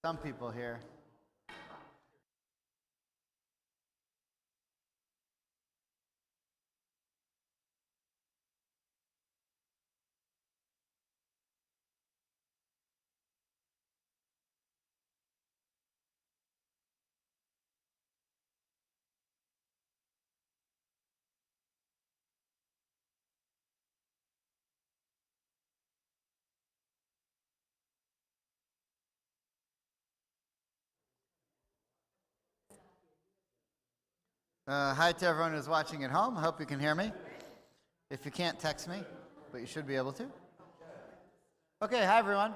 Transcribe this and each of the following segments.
Some people here. Hi to everyone who's watching at home. I hope you can hear me. If you can't, text me, but you should be able to. Okay, hi everyone.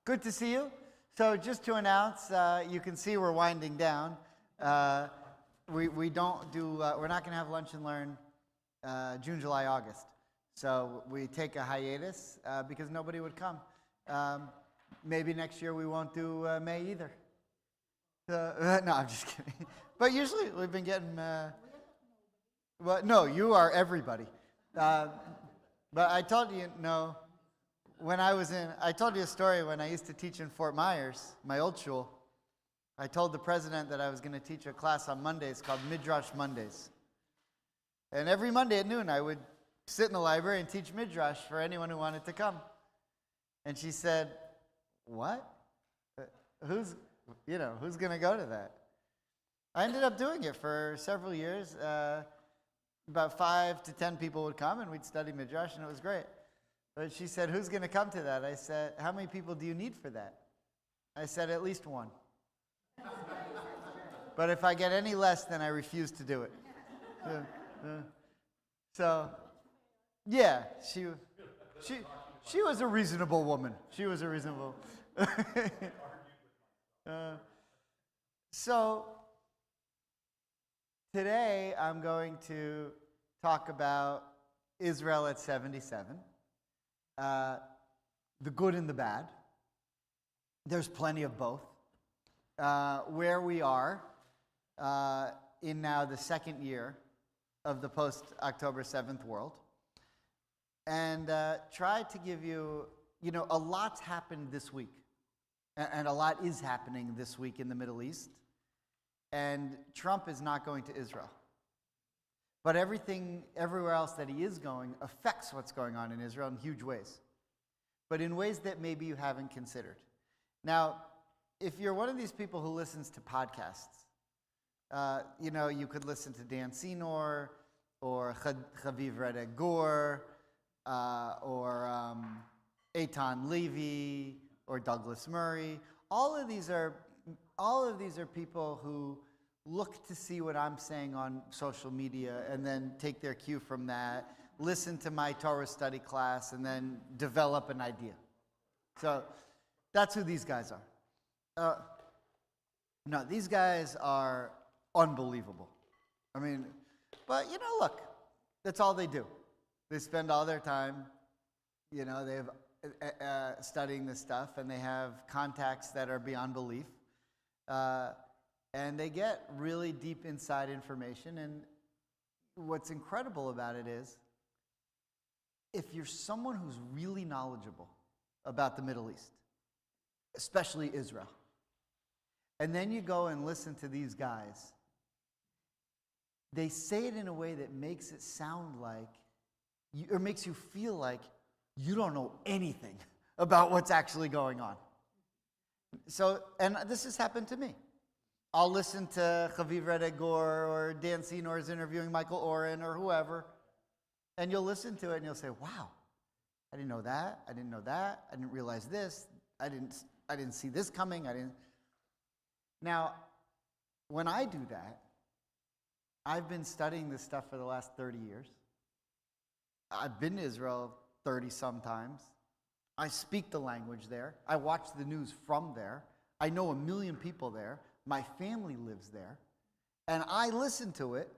Good to see you. So just to announce, you can see we're winding down. We don't do. We're not going to have lunch and learn June, July, August. So we take a hiatus because nobody would come. Maybe next year we won't do May either. No, I'm just kidding. But usually we've been getting. Well, no, you are everybody. But I told you, no, when I told you a story when I used to teach in Fort Myers, my old shul. I told the president that I was going to teach a class on Mondays called Midrash Mondays. And every Monday at noon I would sit in the library and teach Midrash for anyone who wanted to come. And she said, "What? Who's going to go to that?" I ended up doing it for several years. About 5 to 10 people would come and we'd study Midrash and it was great. But she said, "Who's going to come to that?" I said, "How many people do you need for that?" I said, "At least one." But if I get any less, then I refuse to do it. So, yeah, she was a reasonable woman. She was a reasonable. So today I'm going to talk about Israel at 77, the good and the bad. There's plenty of both. Where we are in now the second year of the post-October 7th world. And try to give you, a lot's happened this week. And a lot is happening this week in the Middle East. And Trump is not going to Israel. But everywhere else that he is going affects what's going on in Israel in huge ways. But in ways that maybe you haven't considered. Now, if you're one of these people who listens to podcasts, you could listen to Dan Senor, or Chaviv Redek Gur, or Eitan Levy, or Douglas Murray. All of these are people who look to see what I'm saying on social media and then take their cue from that, listen to my Torah study class, and then develop an idea. So that's who these guys are. No, these guys are unbelievable. I mean, but look, that's all they do. They spend all their time, they've studying this stuff, and they have contacts that are beyond belief. And they get really deep inside information. And what's incredible about it is, if you're someone who's really knowledgeable about the Middle East, especially Israel, and then you go and listen to these guys, they say it in a way that makes it sound like, or makes you feel like you don't know anything about what's actually going on. So, and this has happened to me. I'll listen to Chaviv Redek Gur or Dan Senor is interviewing Michael Oren or whoever, and you'll listen to it and you'll say, "Wow, I didn't know that. I didn't know that. I didn't realize this. I didn't see this coming. Now, when I do that, I've been studying this stuff for the last 30 years. I've been to Israel 30 sometimes. I speak the language there. I watch the news from there. I know 1 million people there. My family lives there. And I listen to it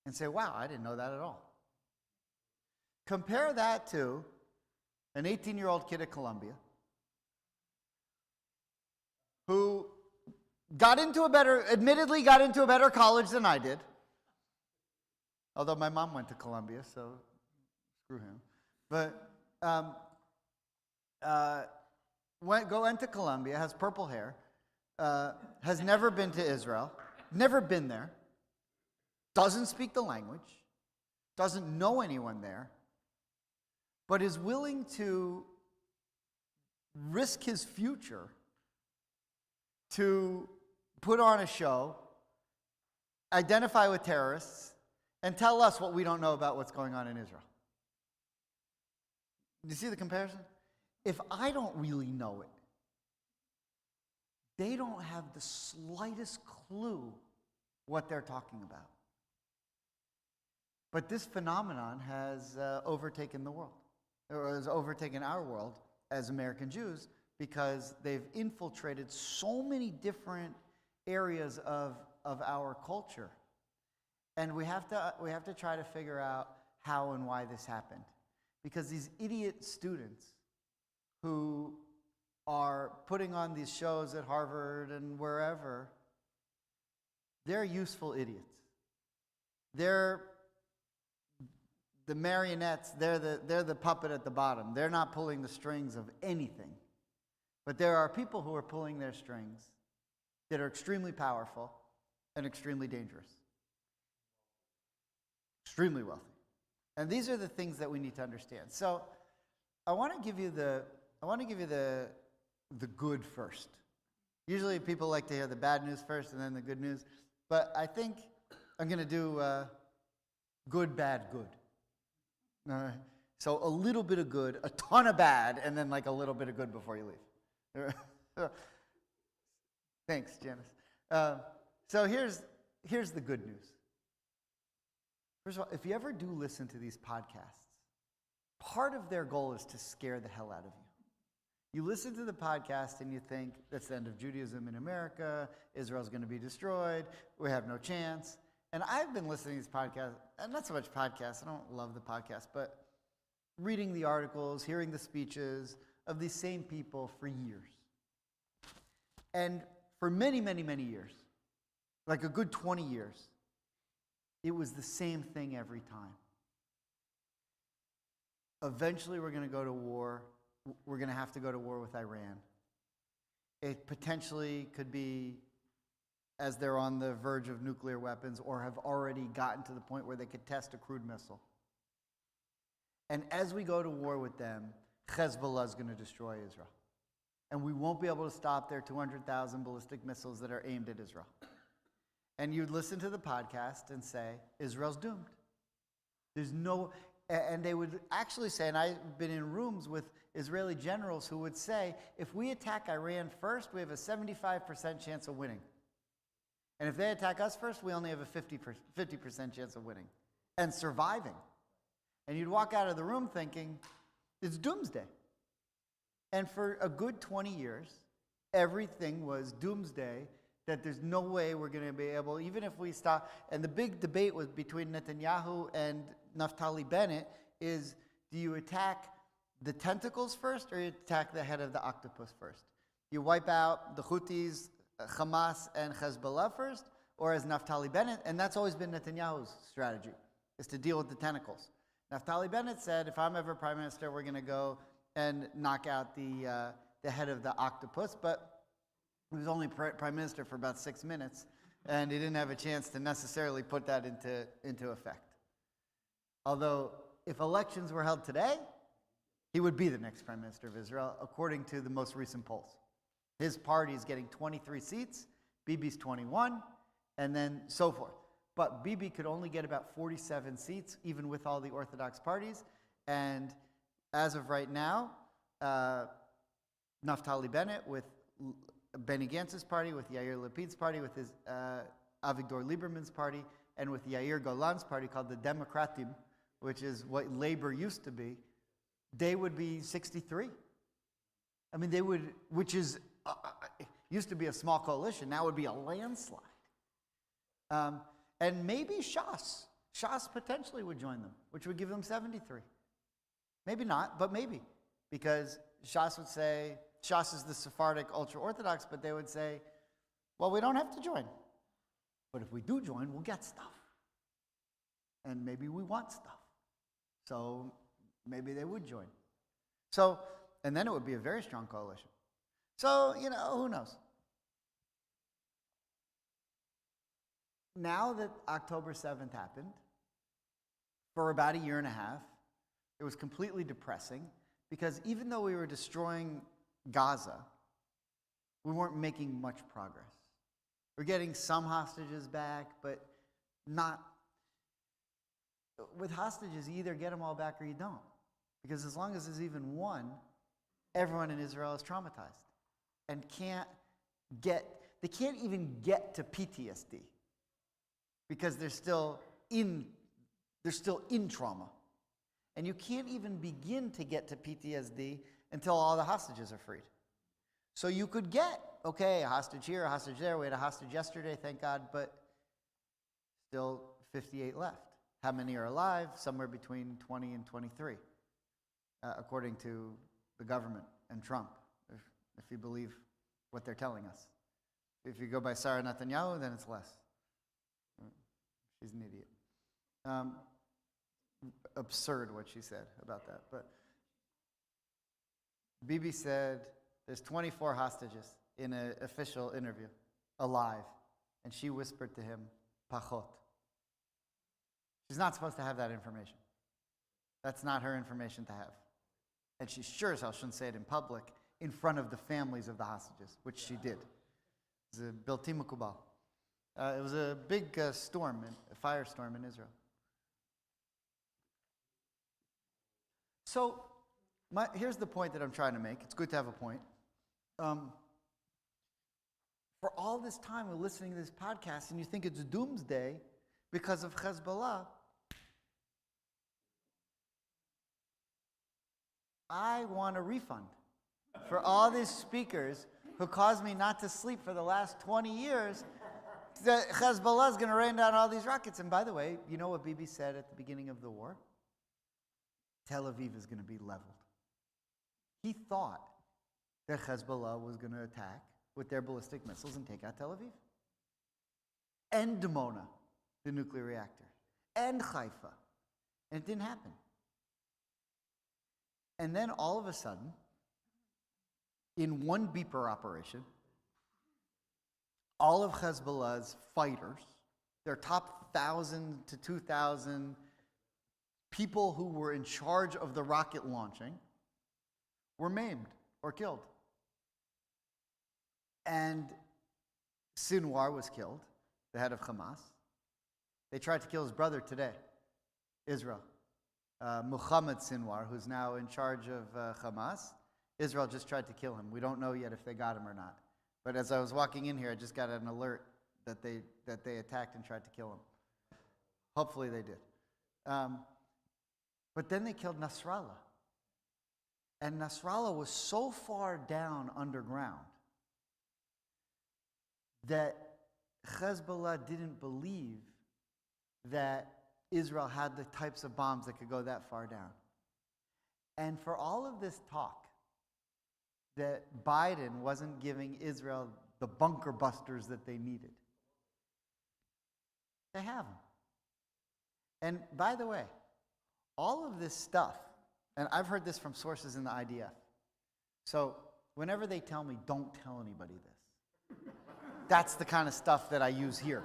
and say, "Wow, I didn't know that at all." Compare that to an 18-year-old kid at Columbia who admittedly got into a better college than I did. Although my mom went to Columbia, so screw him. But went to Colombia, has purple hair, has never been to Israel, never been there, doesn't speak the language, doesn't know anyone there, but is willing to risk his future to put on a show, identify with terrorists, and tell us what we don't know about what's going on in Israel. Do you see the comparison? If I don't really know it, they don't have the slightest clue what they're talking about. But this phenomenon has overtaken the world, or has overtaken our world as American Jews, because they've infiltrated so many different areas of our culture. And we have to try to figure out how and why this happened. Because these idiot students who are putting on these shows at Harvard and wherever, they're useful idiots. They're the marionettes, they're the puppet at the bottom. They're not pulling the strings of anything. But there are people who are pulling their strings that are extremely powerful and extremely dangerous. Extremely wealthy. And these are the things that we need to understand. So I want to give you the good first. Usually people like to hear the bad news first and then the good news. But I think I'm going to do good, bad, good. So a little bit of good, a ton of bad, and then like a little bit of good before you leave. Thanks, Janice. So here's the good news. First of all, if you ever do listen to these podcasts, part of their goal is to scare the hell out of you. You listen to the podcast and you think, that's the end of Judaism in America, Israel's going to be destroyed, we have no chance. And I've been listening to these podcasts, and not so much podcasts, I don't love the podcast, but reading the articles, hearing the speeches of these same people for years. And for many, many, many years, like a good 20 years, it was the same thing every time. Eventually we're going to go to war. We're going to have to go to war with Iran. It potentially could be as they're on the verge of nuclear weapons or have already gotten to the point where they could test a crude missile. And as we go to war with them, Hezbollah is going to destroy Israel. And we won't be able to stop their 200,000 ballistic missiles that are aimed at Israel. And you'd listen to the podcast and say, Israel's doomed. There's no, and they would actually say, and I've been in rooms with Israeli generals who would say, if we attack Iran first, we have a 75% chance of winning. And if they attack us first, we only have a 50% chance of winning and surviving. And you'd walk out of the room thinking, it's doomsday. And for a good 20 years, everything was doomsday, that there's no way we're going to be able, even if we stop. And the big debate was between Netanyahu and Naftali Bennett is, do you attack the tentacles first or you attack the head of the octopus first? You wipe out the Houthis, Hamas, and Hezbollah first, or as Naftali Bennett, and that's always been Netanyahu's strategy, is to deal with the tentacles. Naftali Bennett said, if I'm ever prime minister, we're going to go and knock out the head of the octopus, but he was only prime minister for about 6 minutes, and he didn't have a chance to necessarily put that into effect. Although, if elections were held today, he would be the next prime minister of Israel, according to the most recent polls. His party is getting 23 seats, Bibi's 21, and then so forth. But Bibi could only get about 47 seats, even with all the Orthodox parties. And as of right now, Naftali Bennett with Benny Gantz's party, with Yair Lapid's party, with his Avigdor Lieberman's party, and with Yair Golan's party called the Democratim, which is what Labor used to be, they would be 63. I mean, they would, which is, used to be a small coalition, now would be a landslide. And maybe Shas potentially would join them, which would give them 73. Maybe not, but maybe. Because Shas would say, Shas is the Sephardic ultra-Orthodox, but they would say, well, we don't have to join. But if we do join, we'll get stuff. And maybe we want stuff. So maybe they would join. So, and then it would be a very strong coalition. So, who knows? Now that October 7th happened, for about a year and a half, it was completely depressing because even though we were destroying Gaza, we weren't making much progress. We're getting some hostages back, but not. With hostages, you either get them all back or you don't. Because as long as there's even one, everyone in Israel is traumatized and they can't even get to PTSD because they're still in trauma. And you can't even begin to get to PTSD until all the hostages are freed. So you could get, okay, a hostage here, a hostage there. We had a hostage yesterday, thank God, but still 58 left. How many are alive? Somewhere between 20 and 23, according to the government and Trump, if you believe what they're telling us. If you go by Sarah Netanyahu, then it's less. She's an idiot. Absurd what she said about that. But Bibi said there's 24 hostages in an official interview, alive. And she whispered to him, pachot. She's not supposed to have that information. That's not her information to have. And she sure as hell shouldn't say it in public in front of the families of the hostages, which she did. It was a bilti makubal. It was a big a firestorm in Israel. So here's the point that I'm trying to make. It's good to have a point. For all this time we're listening to this podcast and you think it's doomsday because of Hezbollah, I want a refund for all these speakers who caused me not to sleep for the last 20 years. That Hezbollah is going to rain down all these rockets. And by the way, you know what Bibi said at the beginning of the war? Tel Aviv is going to be leveled. He thought that Hezbollah was going to attack with their ballistic missiles and take out Tel Aviv. And Dimona, the nuclear reactor. And Haifa. And it didn't happen. And then all of a sudden, in one beeper operation, all of Hezbollah's fighters, their top 1,000 to 2,000 people who were in charge of the rocket launching, were maimed or killed. And Sinwar was killed, the head of Hamas. They tried to kill his brother today, Israel. Muhammad Sinwar, who's now in charge of Hamas. Israel just tried to kill him. We don't know yet if they got him or not. But as I was walking in here, I just got an alert that they attacked and tried to kill him. Hopefully they did. But then they killed Nasrallah. And Nasrallah was so far down underground that Hezbollah didn't believe that Israel had the types of bombs that could go that far down. And for all of this talk that Biden wasn't giving Israel the bunker busters that they needed, they have them. And by the way, all of this stuff, and I've heard this from sources in the IDF, so whenever they tell me, don't tell anybody this, that's the kind of stuff that I use here.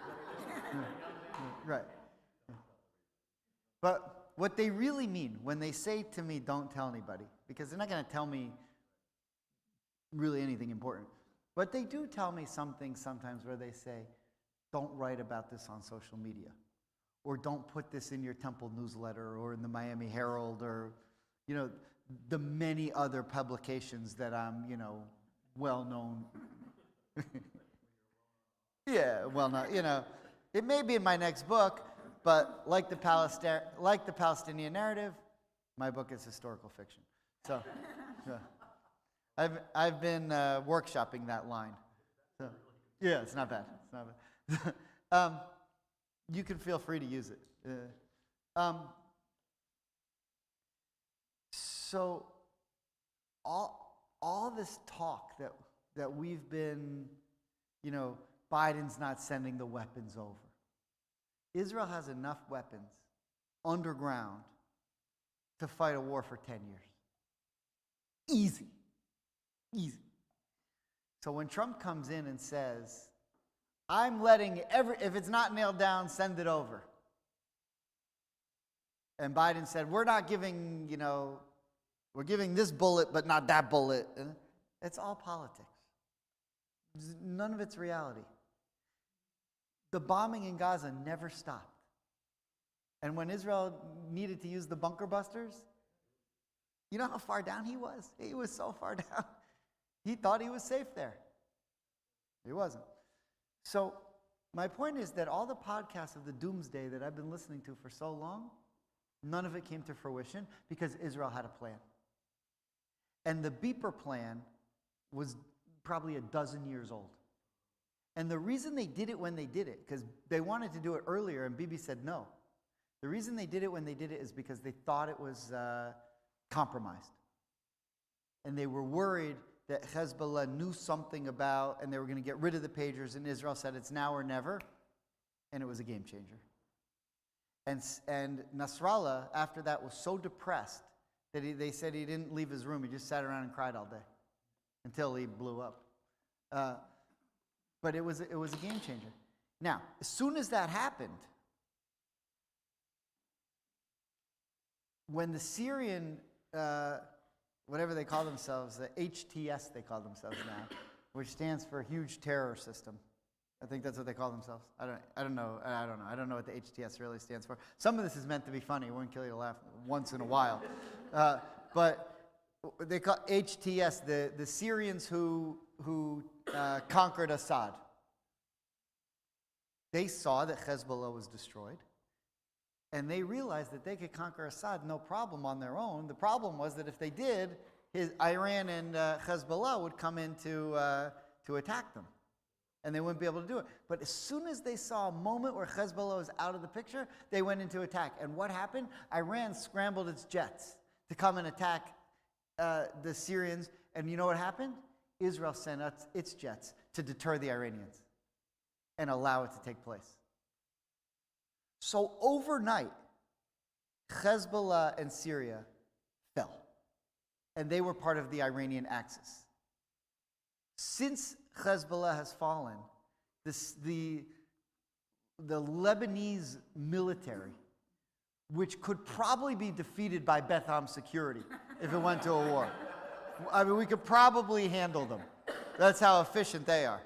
Right. But what they really mean when they say to me, don't tell anybody, because they're not going to tell me really anything important, but they do tell me something sometimes where they say, don't write about this on social media, or don't put this in your temple newsletter or in the Miami Herald, or, the many other publications that I'm, well known. Yeah, well known, it may be in my next book, but like the Palestinian narrative, my book is historical fiction. So, yeah. I've been workshopping that line. So, yeah, it's not bad. It's not bad. You can feel free to use it. So, all this talk that we've been, Biden's not sending the weapons over. Israel has enough weapons underground to fight a war for 10 years. Easy. So when Trump comes in and says, I'm letting if it's not nailed down, send it over. And Biden said, we're not giving, we're giving this bullet, but not that bullet. It's all politics. None of it's reality. The bombing in Gaza never stopped. And when Israel needed to use the bunker busters, you know how far down he was? He was so far down. He thought he was safe there. He wasn't. So my point is that all the podcasts of the doomsday that I've been listening to for so long, none of it came to fruition because Israel had a plan. And the beeper plan was probably 12 years old. And the reason they did it when they did it, because they wanted to do it earlier and Bibi said no. The reason they did it when they did it is because they thought it was compromised. And they were worried that Hezbollah knew something about, and they were going to get rid of the pagers, and Israel said it's now or never, and it was a game changer. And Nasrallah, after that, was so depressed that they said he didn't leave his room. He just sat around and cried all day until he blew up. But it was a game changer. Now, as soon as that happened, when the Syrian, whatever they call themselves, the HTS they call themselves now, which stands for Huge Terror System. I think that's what they call themselves. I don't know. I don't know what the HTS really stands for. Some of this is meant to be funny. It won't kill you to laugh once in a while. But they call HTS the Syrians who conquered Assad. They saw that Hezbollah was destroyed. And they realized that they could conquer Assad no problem on their own. The problem was that if they did, Iran and Hezbollah would come in to attack them. And they wouldn't be able to do it. But as soon as they saw a moment where Hezbollah was out of the picture, they went into attack. And what happened? Iran scrambled its jets to come and attack the Syrians. And you know what happened? Israel sent its jets to deter the Iranians and allow it to take place. So overnight, Hezbollah and Syria fell. And they were part of the Iranian axis. Since Hezbollah has fallen, the Lebanese military, which could probably be defeated by Beth Am security if it went to a war. I mean, we could probably handle them. That's how efficient they are.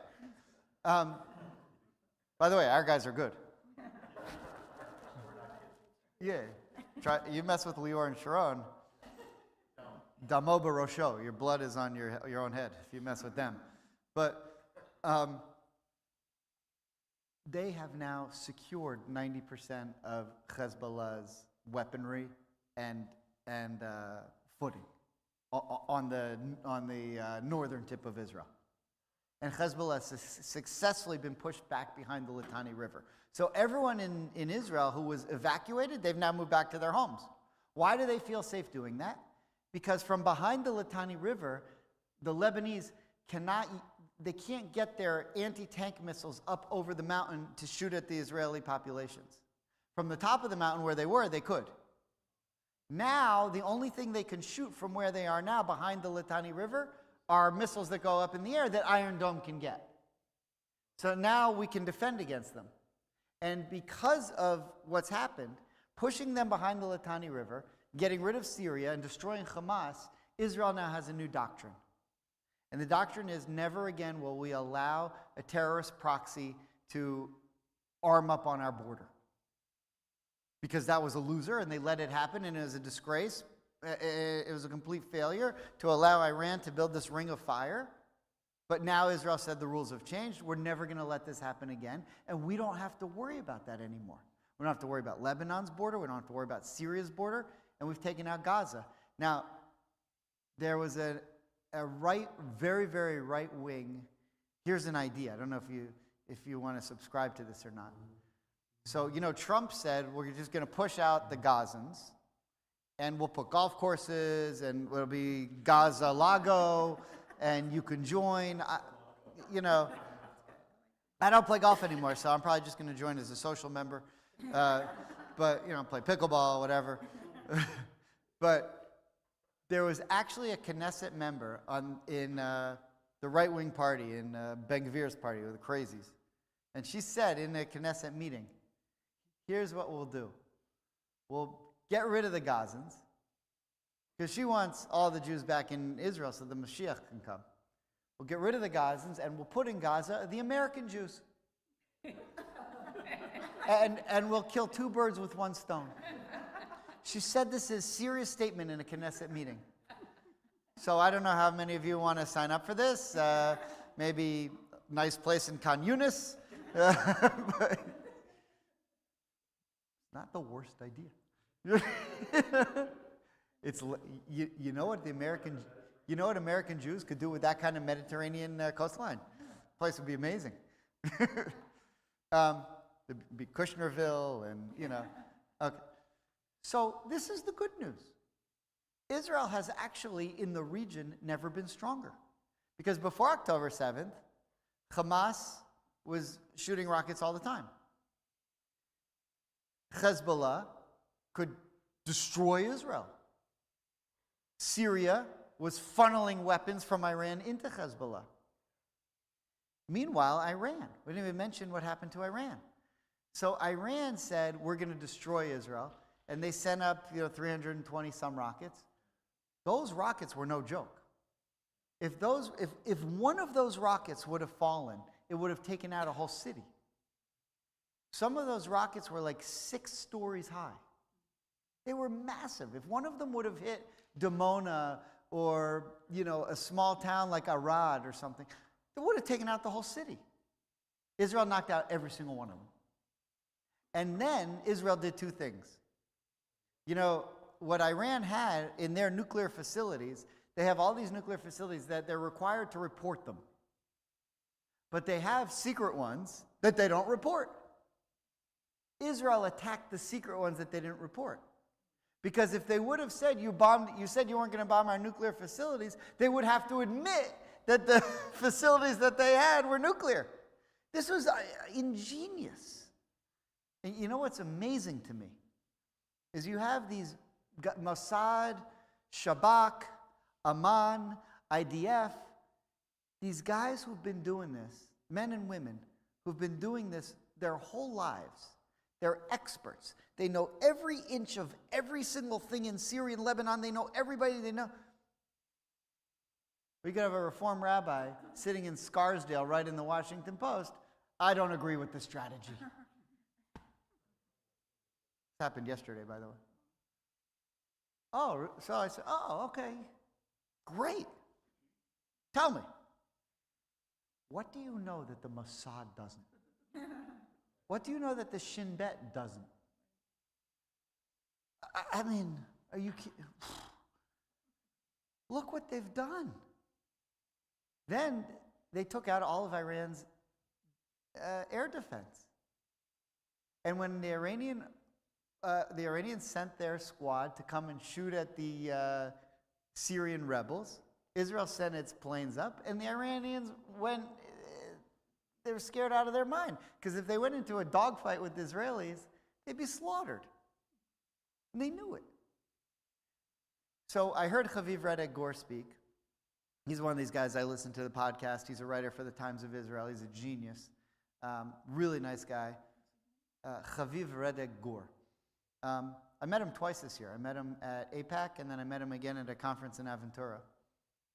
By the way, our guys are good. Yeah. You mess with Lior and Sharon, Damo Barosho, your blood is on your own head if you mess with them. But they have now secured 90% of Hezbollah's weaponry and footing on the northern tip of Israel. And Hezbollah has successfully been pushed back behind the Litani River. So everyone in Israel who was evacuated, they've now moved back to their homes. Why do they feel safe doing that? Because from behind the Litani River, the Lebanese can't get their anti-tank missiles up over the mountain to shoot at the Israeli populations. From the top of the mountain where they were, they could. Now, the only thing they can shoot from where they are now, behind the Litani River, are missiles that go up in the air that Iron Dome can get. So now we can defend against them. And because of what's happened, pushing them behind the Litani River, getting rid of Syria, and destroying Hamas, Israel now has a new doctrine. And the doctrine is, never again will we allow a terrorist proxy to arm up on our border. Because that was a loser, and they let it happen, and it was a disgrace. It was a complete failure to allow Iran to build this ring of fire. But now Israel said the rules have changed. We're never going to let this happen again. And we don't have to worry about that anymore. We don't have to worry about Lebanon's border. We don't have to worry about Syria's border. And we've taken out Gaza. Now, there was a very, very right wing. Here's an idea. I don't know if you want to subscribe to this or not. So, Trump said we're just going to push out the Gazans, and we'll put golf courses, and it'll be Gaza Lago, and you can join. I don't play golf anymore, so I'm probably just going to join as a social member. But, play pickleball, whatever. But there was actually a Knesset member the right-wing party in Ben-Gvir's party, or the crazies. And she said in a Knesset meeting, here's what we'll do. We'll get rid of the Gazans, because she wants all the Jews back in Israel so the Mashiach can come. We'll get rid of the Gazans, and we'll put in Gaza the American Jews. and we'll kill two birds with one stone. She said this is a serious statement in a Knesset meeting. So I don't know how many of you want to sign up for this. Maybe nice place in Khan Yunis. But not the worst idea. It's you know what American Jews could do with that kind of Mediterranean coastline? The place would be amazing. There'd be Kushnerville and okay. So this is the good news. Israel has actually in the region never been stronger, because before October 7th, Hamas was shooting rockets all the time. Hezbollah could destroy Israel. Syria was funneling weapons from Iran into Hezbollah. Meanwhile, Iran, we didn't even mention what happened to Iran. So Iran said, we're going to destroy Israel, and they sent up 320 some rockets. Those rockets were no joke. If one of those rockets would have fallen, it would have taken out a whole city. Some of those rockets were like 6 stories high. They were massive. If one of them would have hit Dimona or a small town like Arad or something, it would have taken out the whole city. Israel knocked out every single one of them. And then Israel did 2 things. What Iran had in their nuclear facilities, they have all these nuclear facilities that they're required to report them. But they have secret ones that they don't report. Israel attacked the secret ones that they didn't report. Because if they would have said, you said you weren't going to bomb our nuclear facilities, they would have to admit that the facilities that they had were nuclear. This was ingenious. And you know what's amazing to me is you have these Mossad, Shabak, Aman, IDF, these guys who've been doing this, men and women who've been doing this their whole lives. They're experts. They know every inch of every single thing in Syria and Lebanon. They know everybody they know. We could have a Reform rabbi sitting in Scarsdale right in the Washington Post. I don't agree with the strategy. This happened yesterday, by the way. Oh, so I said, okay. Great. Tell me. What do you know that the Mossad doesn't? What do you know that the Shin Bet doesn't? I mean, are you kidding? Look what they've done. Then they took out all of Iran's air defense. And when the Iranians sent their squad to come and shoot at the Syrian rebels, Israel sent its planes up, and the Iranians they were scared out of their mind. Because if they went into a dogfight with the Israelis, they'd be slaughtered. And they knew it. So I heard Chaviv Redek Gore speak. He's one of these guys I listen to the podcast. He's a writer for the Times of Israel. He's a genius. Really nice guy. Chaviv Redek Gore. I met him twice this year. I met him at APAC, and then I met him again at a conference in Aventura.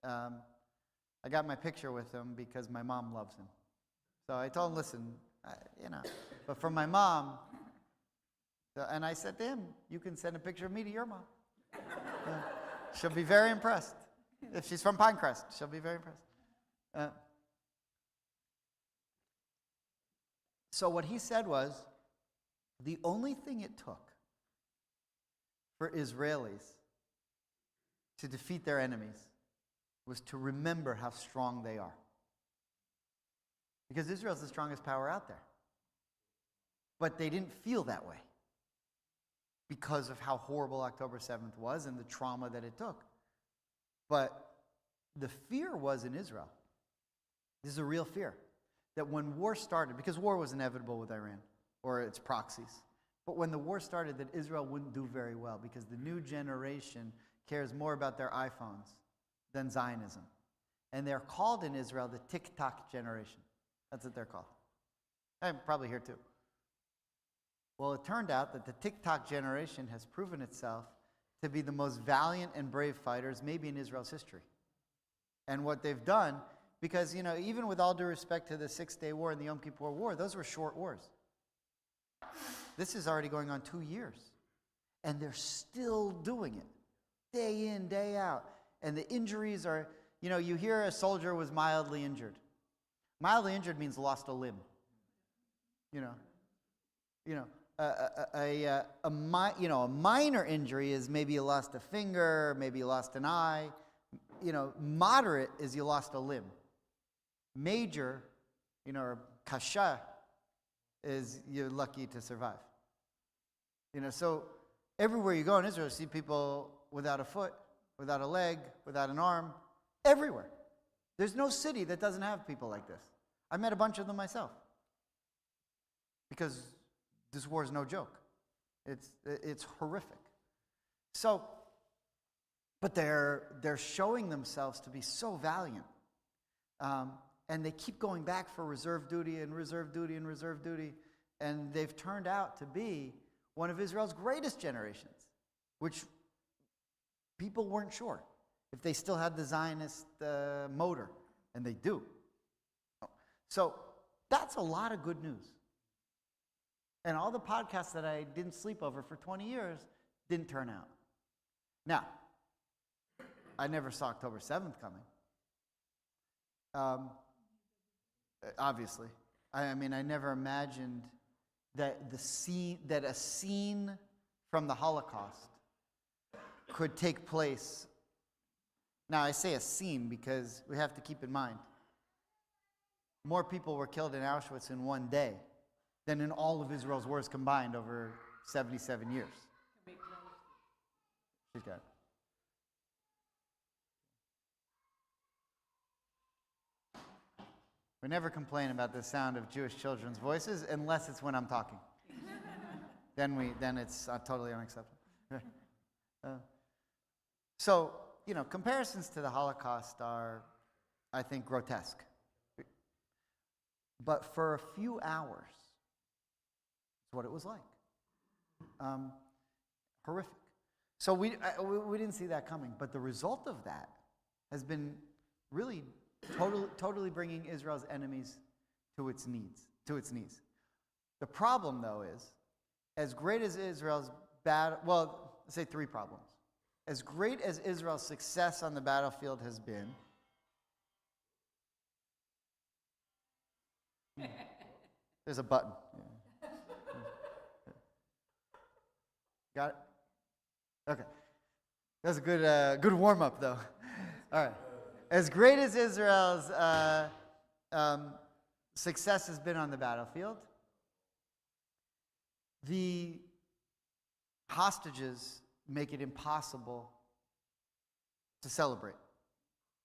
I got my picture with him because my mom loves him. So I told him, listen, but for my mom, and I said to him, you can send a picture of me to your mom. She'll be very impressed. If she's from Pinecrest, she'll be very impressed. So what he said was, the only thing it took for Israelis to defeat their enemies was to remember how strong they are. Because Israel's the strongest power out there. But they didn't feel that way because of how horrible October 7th was and the trauma that it took. But the fear was in Israel. This is a real fear. That when war started, because war was inevitable with Iran, or its proxies, but when the war started, that Israel wouldn't do very well because the new generation cares more about their iPhones than Zionism. And they're called in Israel the Tick-Tock generation. That's what they're called. I'm probably here too. Well, it turned out that the Tick-Tock generation has proven itself to be the most valiant and brave fighters maybe in Israel's history. And what they've done, because, even with all due respect to the Six-Day War and the Yom Kippur War, those were short wars. This is already going on 2 years. And they're still doing it, day in, day out. And the injuries are, you hear a soldier was mildly injured. Mildly injured means lost a limb. A minor injury is maybe you lost a finger, maybe you lost an eye. Moderate is you lost a limb. Major, or kasha, is you're lucky to survive. So everywhere you go in Israel, you see people without a foot, without a leg, without an arm, everywhere. There's no city that doesn't have people like this. I met a bunch of them myself. Because this war is no joke. It's horrific. So, but they're showing themselves to be so valiant. And they keep going back for reserve duty and reserve duty and reserve duty. And they've turned out to be one of Israel's greatest generations, which people weren't sure if they still had the Zionist motor. And they do. So that's a lot of good news. And all the podcasts that I didn't sleep over for 20 years didn't turn out. Now, I never saw October 7th coming. Obviously. I mean, I never imagined that a scene from the Holocaust could take place. Now, I say a scene because we have to keep in mind, more people were killed in Auschwitz in one day than in all of Israel's wars combined over 77 years. She's got it. We never complain about the sound of Jewish children's voices unless it's when I'm talking. Then it's totally unacceptable. So, comparisons to the Holocaust are, I think, grotesque. But for a few hours, it's what it was like. Horrific. So we didn't see that coming. But the result of that has been really totally bringing Israel's enemies to its knees. The problem, though, is, as great as Israel's battle, well, let's say three problems. As great as Israel's success on the battlefield has been, there's a button. Yeah. Got it? Okay. That's a good warm-up, though. All right. As great as Israel's success has been on the battlefield, the hostages make it impossible to celebrate.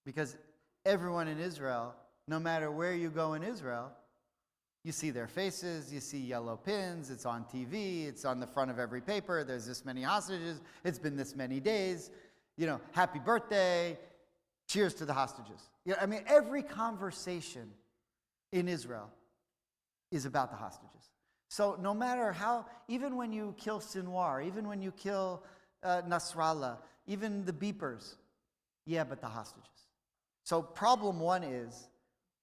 Because everyone in Israel, no matter where you go in Israel, you see their faces, you see yellow pins, it's on TV, it's on the front of every paper, there's this many hostages, it's been this many days, happy birthday, cheers to the hostages. Every conversation in Israel is about the hostages. So no matter how, even when you kill Sinwar, even when you kill Nasrallah, even the beepers, yeah, but the hostages. So problem one is,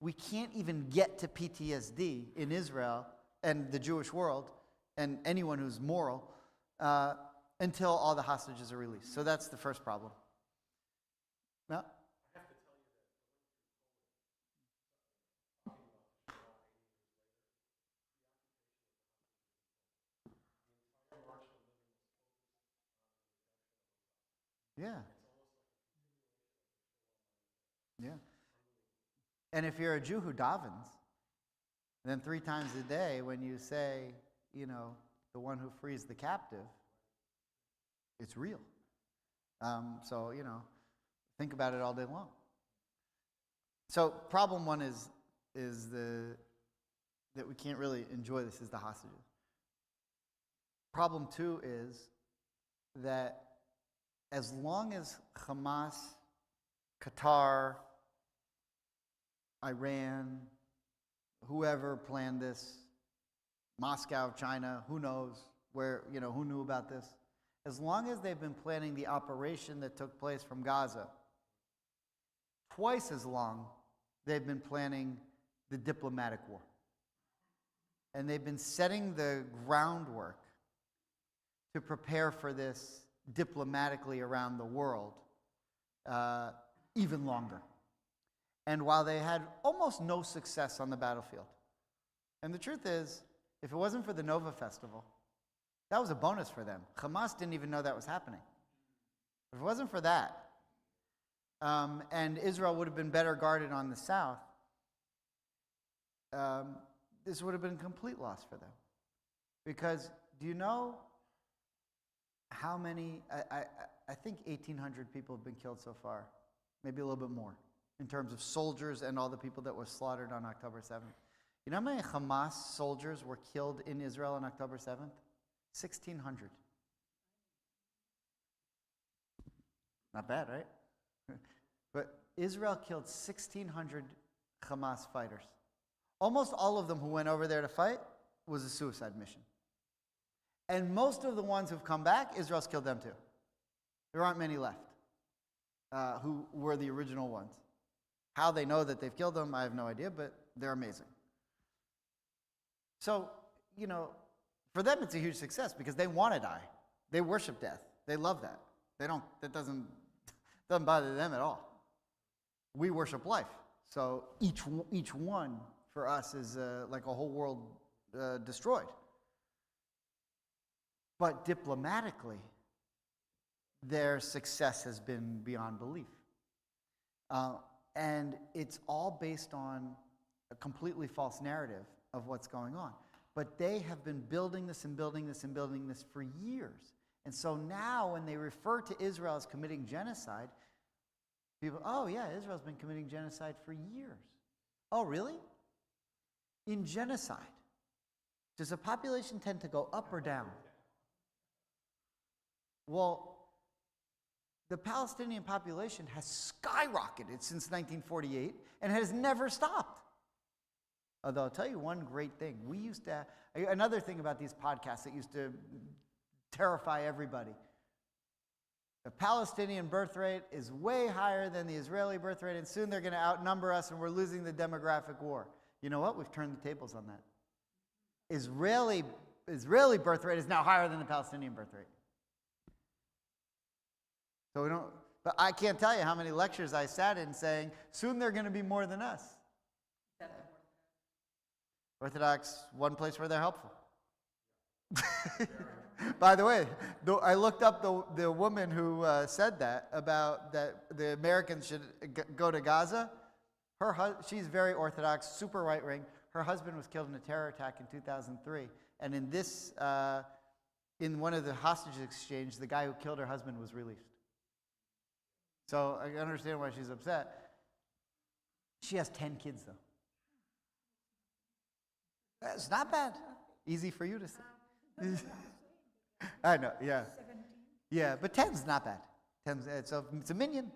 we can't even get to PTSD in Israel and the Jewish world and anyone who's moral until all the hostages are released. So that's the first problem. No? Yeah. Yeah. And if you're a Jew who davens, then 3 times a day when you say, the one who frees the captive, it's real. So, think about it all day long. So problem one is that we can't really enjoy this is the hostages. Problem two is that as long as Hamas, Qatar, Iran, whoever planned this, Moscow, China, who knows where, who knew about this? As long as they've been planning the operation that took place from Gaza, twice as long they've been planning the diplomatic war. And they've been setting the groundwork to prepare for this diplomatically around the world even longer. And while they had almost no success on the battlefield, and the truth is, if it wasn't for the Nova Festival, that was a bonus for them. Hamas didn't even know that was happening. If it wasn't for that, and Israel would have been better guarded on the south, this would have been a complete loss for them. Because do you know how many, I think 1,800 people have been killed so far, maybe a little bit more, in terms of soldiers and all the people that were slaughtered on October 7th. You know how many Hamas soldiers were killed in Israel on October 7th? 1,600. Not bad, right? But Israel killed 1,600 Hamas fighters. Almost all of them who went over there to fight was a suicide mission. And most of the ones who've come back, Israel's killed them too. There aren't many left who were the original ones. How they know that they've killed them, I have no idea, but they're amazing. So, for them it's a huge success because they want to die. They worship death. They love that. That doesn't bother them at all. We worship life. So each one for us is like a whole world destroyed. But diplomatically, their success has been beyond belief. And it's all based on a completely false narrative of what's going on. But they have been building this and building this and building this for years. And so now when they refer to Israel as committing genocide, people, oh yeah, Israel's been committing genocide for years. Oh, really? In genocide, does the population tend to go up or down? Well, the Palestinian population has skyrocketed since 1948 and has never stopped. Although I'll tell you one great thing. We used to, another thing about these podcasts that used to terrify everybody. The Palestinian birth rate is way higher than the Israeli birth rate, and soon they're going to outnumber us and we're losing the demographic war. You know what? We've turned the tables on that. Israeli birth rate is now higher than the Palestinian birth rate. So we don't, but I can't tell you how many lectures I sat in saying, soon they're going to be more than us. Orthodox, one place where they're helpful. By the way, I looked up the woman who said that, about that the Americans should go to Gaza. She's very Orthodox, super right wing. Her husband was killed in a terror attack in 2003. And in one of the hostage exchange, the guy who killed her husband was released. So I understand why she's upset. She has 10 kids, though. That's not bad. Easy for you to say. I know, yeah. 17. Yeah, but 10's not bad. 10's, it's a minion.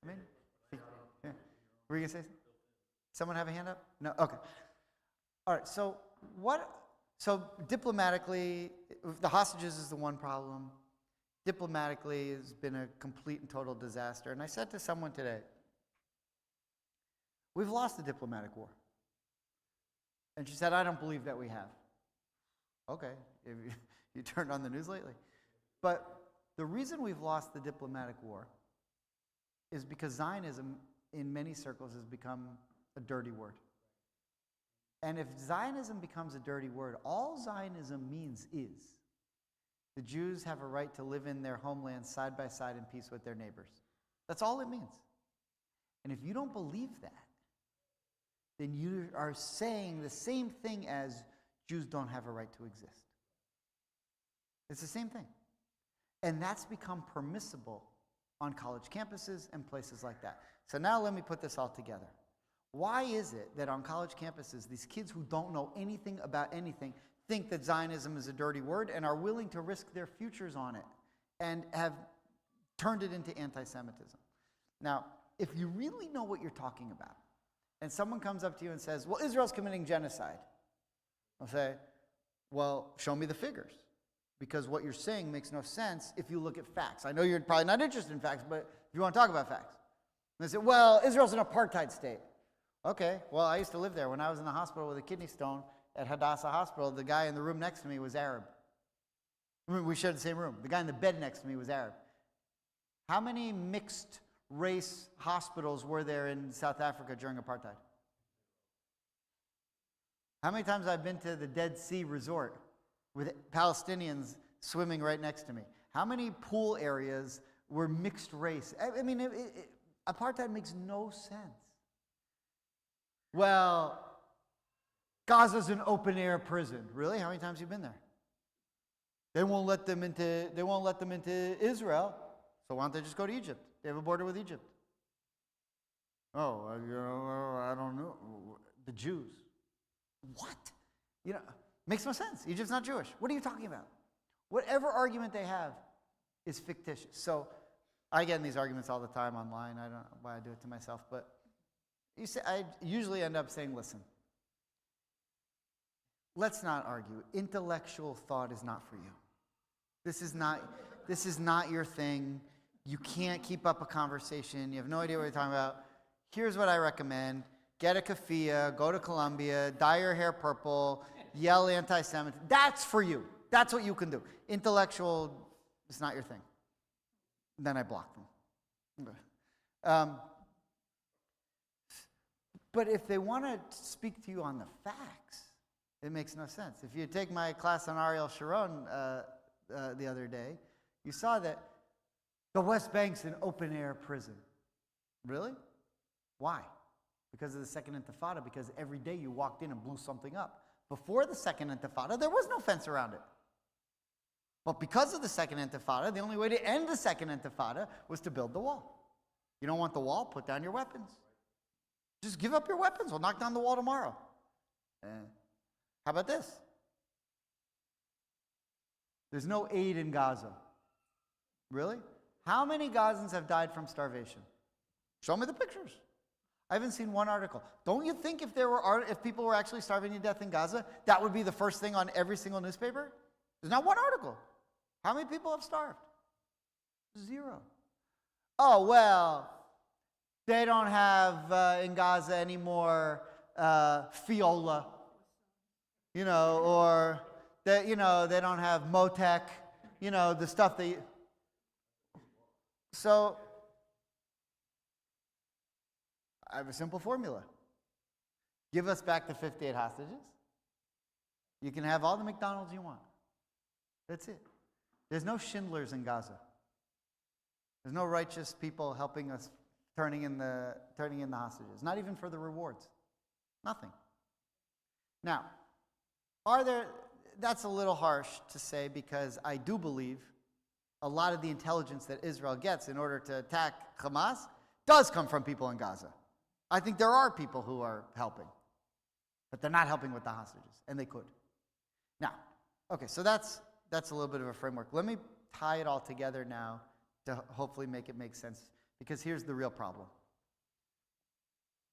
Yeah. Were you going to say something? Someone have a hand up? No? Okay. All right, so diplomatically, the hostages is the one problem. Diplomatically has been a complete and total disaster. And I said to someone today, we've lost the diplomatic war. And she said, I don't believe that we have. Okay, if you turned on the news lately. But the reason we've lost the diplomatic war is because Zionism, in many circles, has become a dirty word. And if Zionism becomes a dirty word, all Zionism means is the Jews have a right to live in their homeland side by side in peace with their neighbors. That's all it means. And if you don't believe that, then you are saying the same thing as Jews don't have a right to exist. It's the same thing. And that's become permissible on college campuses and places like that. So now let me put this all together. Why is it that on college campuses, these kids who don't know anything about anything think that Zionism is a dirty word and are willing to risk their futures on it and have turned it into anti-Semitism? Now, if you really know what you're talking about, and someone comes up to you and says, well, Israel's committing genocide, I'll say, well, show me the figures. Because what you're saying makes no sense if you look at facts. I know you're probably not interested in facts, but if you want to talk about facts. And they say, well, Israel's an apartheid state. Okay, well, I used to live there. When I was in the hospital with a kidney stone at Hadassah Hospital, the guy in the room next to me was Arab. I mean, we shared the same room. The guy in the bed next to me was Arab. How many mixed race hospitals were there in South Africa during apartheid? How many times I've been to the Dead Sea Resort with Palestinians swimming right next to me? How many pool areas were mixed race? I mean, apartheid makes no sense. Well, Gaza's an open-air prison. Really? How many times have you been there? They won't let them into Israel. So why don't they just go to Egypt? They have a border with Egypt. Oh, I don't know. The Jews. What? Makes no sense. Egypt's not Jewish. What are you talking about? Whatever argument they have is fictitious. So I get in these arguments all the time online. I don't know why I do it to myself, but I usually end up saying, listen, let's not argue. Intellectual thought is not for you. This is not your thing. You can't keep up a conversation. You have no idea what you're talking about. Here's what I recommend. Get a keffiyeh, go to Colombia, dye your hair purple, yell anti-Semitic. That's for you. That's what you can do. Intellectual is not your thing. Then I block them. Okay. But if they want to speak to you on the facts, it makes no sense. If you take my class on Ariel Sharon the other day, you saw that the West Bank's an open-air prison. Really? Why? Because of the Second Intifada, because every day you walked in and blew something up. Before the Second Intifada, there was no fence around it. But because of the Second Intifada, the only way to end the Second Intifada was to build the wall. You don't want the wall? Put down your weapons. Just give up your weapons. We'll knock down the wall tomorrow. How about this? There's no aid in Gaza. Really? How many Gazans have died from starvation? Show me the pictures. I haven't seen one article. Don't you think if people were actually starving to death in Gaza, that would be the first thing on every single newspaper? There's not one article. How many people have starved? 0. Oh, well, they don't have in Gaza anymore Fiola, or they don't have Motec, the stuff they. So I have a simple formula. Give us back the 58 hostages. You can have all the McDonald's you want. That's it. There's no Schindlers in Gaza. There's no righteous people helping us turning in the hostages. Not even for the rewards. Nothing. Now, that's a little harsh to say, because I do believe a lot of the intelligence that Israel gets in order to attack Hamas does come from people in Gaza. I think there are people who are helping, but they're not helping with the hostages, and they could. Now, okay, so that's a little bit of a framework. Let me tie it all together now to hopefully make it make sense, because here's the real problem.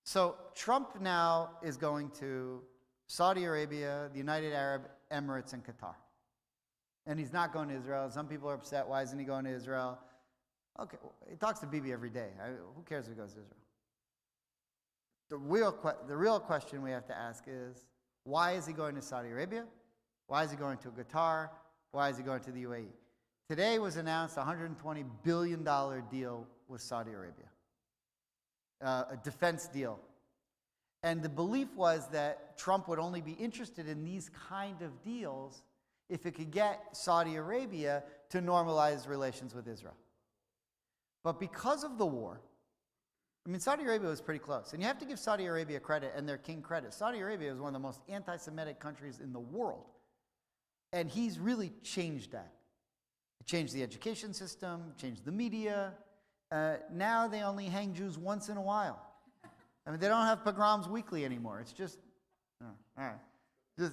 So Trump now is going to Saudi Arabia, the United Arab Emirates, and Qatar. And he's not going to Israel. Some people are upset. Why isn't he going to Israel? Okay, well, he talks to Bibi every day. Who cares if he goes to Israel? The real question we have to ask is, why is he going to Saudi Arabia? Why is he going to Qatar? Why is he going to the UAE? Today was announced a $120 billion deal with Saudi Arabia, a defense deal. And the belief was that Trump would only be interested in these kind of deals if it could get Saudi Arabia to normalize relations with Israel. But because of the war, Saudi Arabia was pretty close. And you have to give Saudi Arabia credit and their king credit. Saudi Arabia is one of the most anti-Semitic countries in the world. And he's really changed that. He changed the education system, changed the media. Now they only hang Jews once in a while. They don't have pogroms weekly anymore. It's just, all right. Just,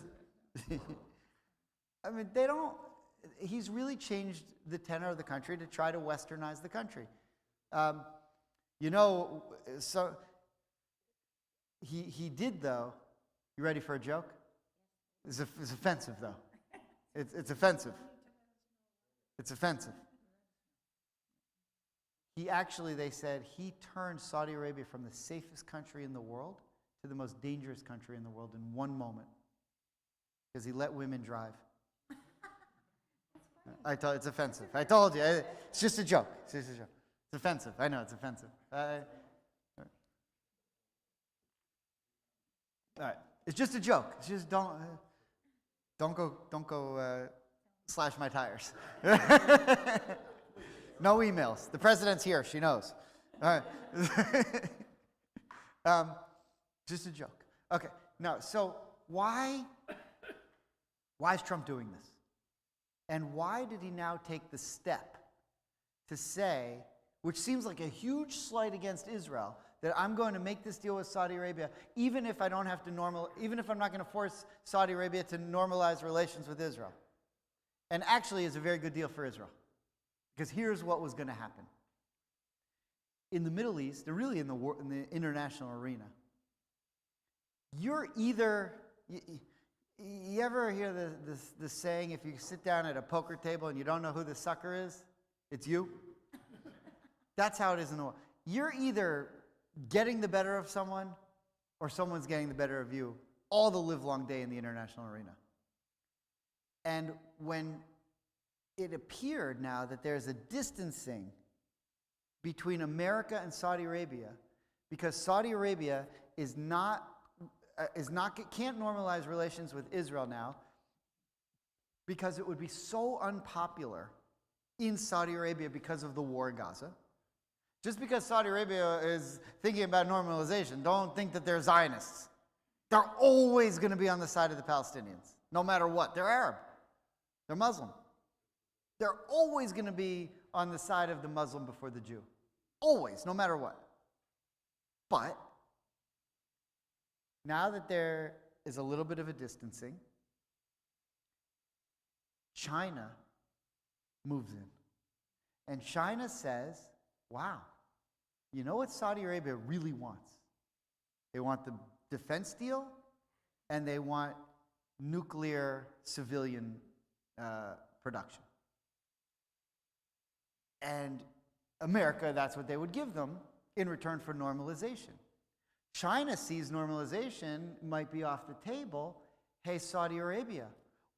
they don't, he's really changed the tenor of the country to try to westernize the country. So He did, though. You ready for a joke? It's offensive, though. It's offensive. It's offensive. He actually, they said, he turned Saudi Arabia from the safest country in the world to the most dangerous country in the world in one moment. Because he let women drive. It's offensive. I told you. It's just a joke. It's just a joke. It's offensive. I know it's offensive. All right. It's just a joke. It's just don't go slash my tires. No emails. The president's here. She knows. All right. Just a joke. Okay. Now, so why is Trump doing this? And why did he now take the step to say, which seems like a huge slight against Israel, that I'm going to make this deal with Saudi Arabia, even if I'm not going to force Saudi Arabia to normalize relations with Israel? And actually is a very good deal for Israel. Because here's what was going to happen. In the Middle East, or really in the international arena, you're either... You ever hear the saying, if you sit down at a poker table and you don't know who the sucker is, it's you? That's how it is in the world. You're either getting the better of someone or someone's getting the better of you all the livelong day in the international arena. And when it appeared now that there's a distancing between America and Saudi Arabia, because Saudi Arabia can't normalize relations with Israel now because it would be so unpopular in Saudi Arabia because of the war in Gaza. Just because Saudi Arabia is thinking about normalization, don't think that they're Zionists. They're always going to be on the side of the Palestinians, no matter what. They're Arab. They're Muslim. They're always going to be on the side of the Muslim before the Jew. Always, no matter what. But now that there is a little bit of a distancing, China moves in. And China says, wow, you know what Saudi Arabia really wants? They want the defense deal, and they want nuclear civilian production. And America, that's what they would give them in return for normalization. China sees normalization might be off the table. Hey, Saudi Arabia,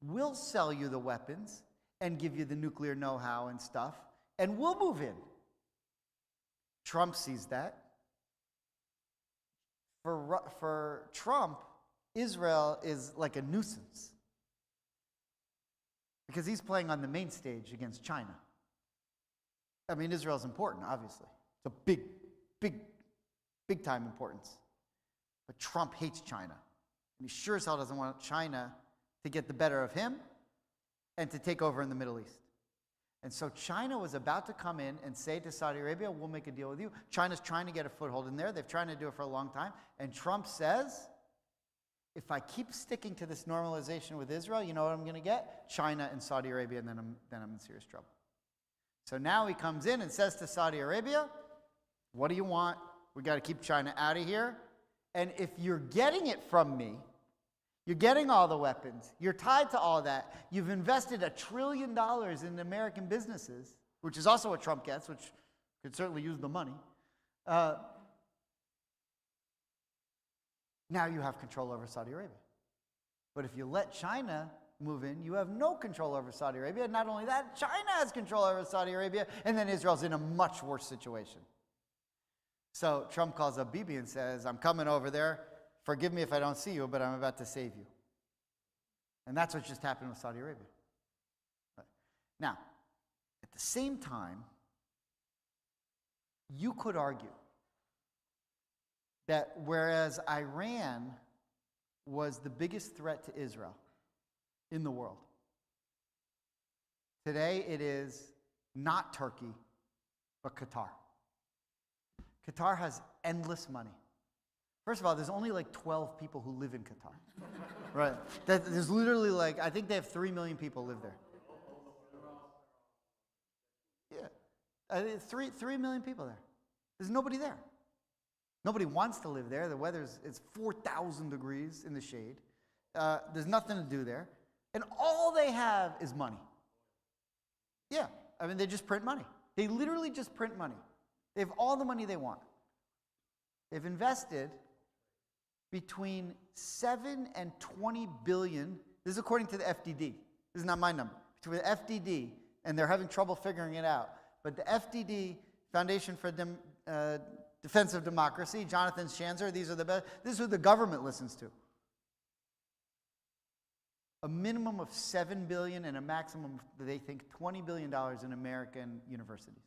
we'll sell you the weapons and give you the nuclear know-how and stuff, and we'll move in. Trump sees that. For Trump, Israel is like a nuisance because he's playing on the main stage against China. I mean, Israel's important, obviously. It's a big time importance. But Trump hates China. And he sure as hell doesn't want China to get the better of him and to take over in the Middle East. And so China was about to come in and say to Saudi Arabia, we'll make a deal with you. China's trying to get a foothold in there. They've tried to do it for a long time. And Trump says, if I keep sticking to this normalization with Israel, you know what I'm going to get? China and Saudi Arabia, and then I'm in serious trouble. So now he comes in and says to Saudi Arabia, what do you want? We got to keep China out of here. And if you're getting it from me, you're getting all the weapons, you're tied to all that, you've invested $1 trillion in American businesses, which is also what Trump gets, which could certainly use the money. Now you have control over Saudi Arabia. But if you let China move in, you have no control over Saudi Arabia. Not only that, China has control over Saudi Arabia, and then Israel's in a much worse situation. So Trump calls up Bibi and says, I'm coming over there. Forgive me if I don't see you, but I'm about to save you. And that's what just happened with Saudi Arabia. Now, at the same time, you could argue that whereas Iran was the biggest threat to Israel in the world, today it is not Turkey, but Qatar. Qatar has endless money. First of all, there's only like 12 people who live in Qatar. Right? There's literally like, I think they have 3 million people live there. Yeah. 3 million people there. There's nobody there. Nobody wants to live there. The it's 4,000 degrees in the shade. There's nothing to do there. And all they have is money. Yeah, I mean, they just print money. They literally just print money. They have all the money they want. They've invested between 7 and 20 billion. This is according to the FDD. This is not my number. Between the FDD, and they're having trouble figuring it out. But the FDD, Foundation for Defense of Democracy, Jonathan Schanzer, these are the best. This is who the government listens to. A minimum of 7 billion and a maximum, they think, $20 billion in American universities.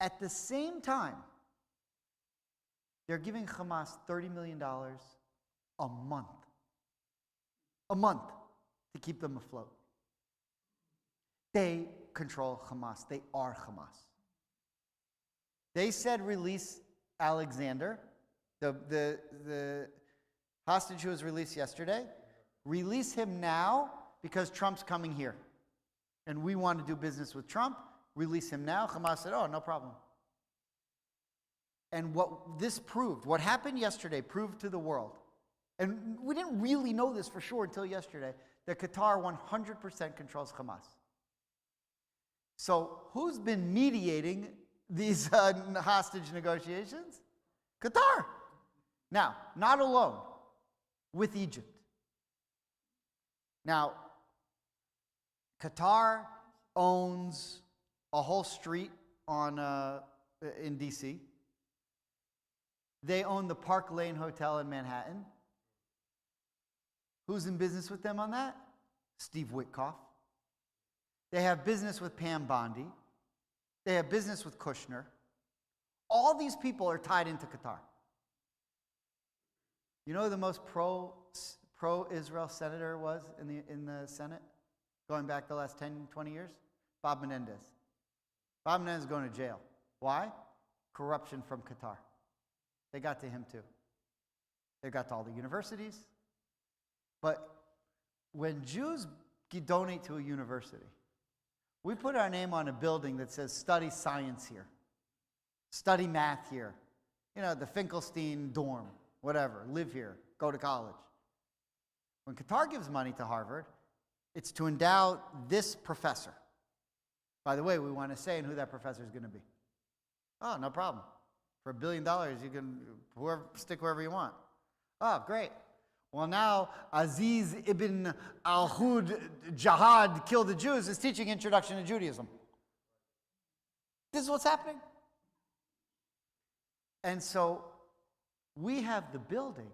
At the same time, they're giving Hamas $30 million a month. A month to keep them afloat. They control Hamas. They are Hamas. They said release Alexander, the hostage who was released yesterday. Release him now because Trump's coming here. And we want to do business with Trump. Release him now. Hamas said, oh, no problem. And what this proved, what happened yesterday proved to the world, and we didn't really know this for sure until yesterday, that Qatar 100% controls Hamas. So who's been mediating these hostage negotiations? Qatar. Now, not alone, with Egypt. Now, Qatar owns a whole street in D.C. They own the Park Lane Hotel in Manhattan. Who's in business with them on that? Steve Witkoff. They have business with Pam Bondi. They have business with Kushner. All these people are tied into Qatar. You know who the most pro-Israel senator was in the Senate, going back the last 10, 20 years? Bob Menendez. Bob Menendez is going to jail. Why? Corruption from Qatar. They got to him too. They got to all the universities. But when Jews donate to a university, we put our name on a building that says study science here, study math here, you know, the Finkelstein dorm, whatever, live here, go to college. When Qatar gives money to Harvard, it's to endow this professor. By the way, we want to say and who that professor is going to be. Oh, no problem. For $1 billion, you can stick wherever you want. Oh, great. Well, now Aziz ibn al-Hud Jihad killed the Jews is teaching Introduction to Judaism. This is what's happening. And so we have the buildings.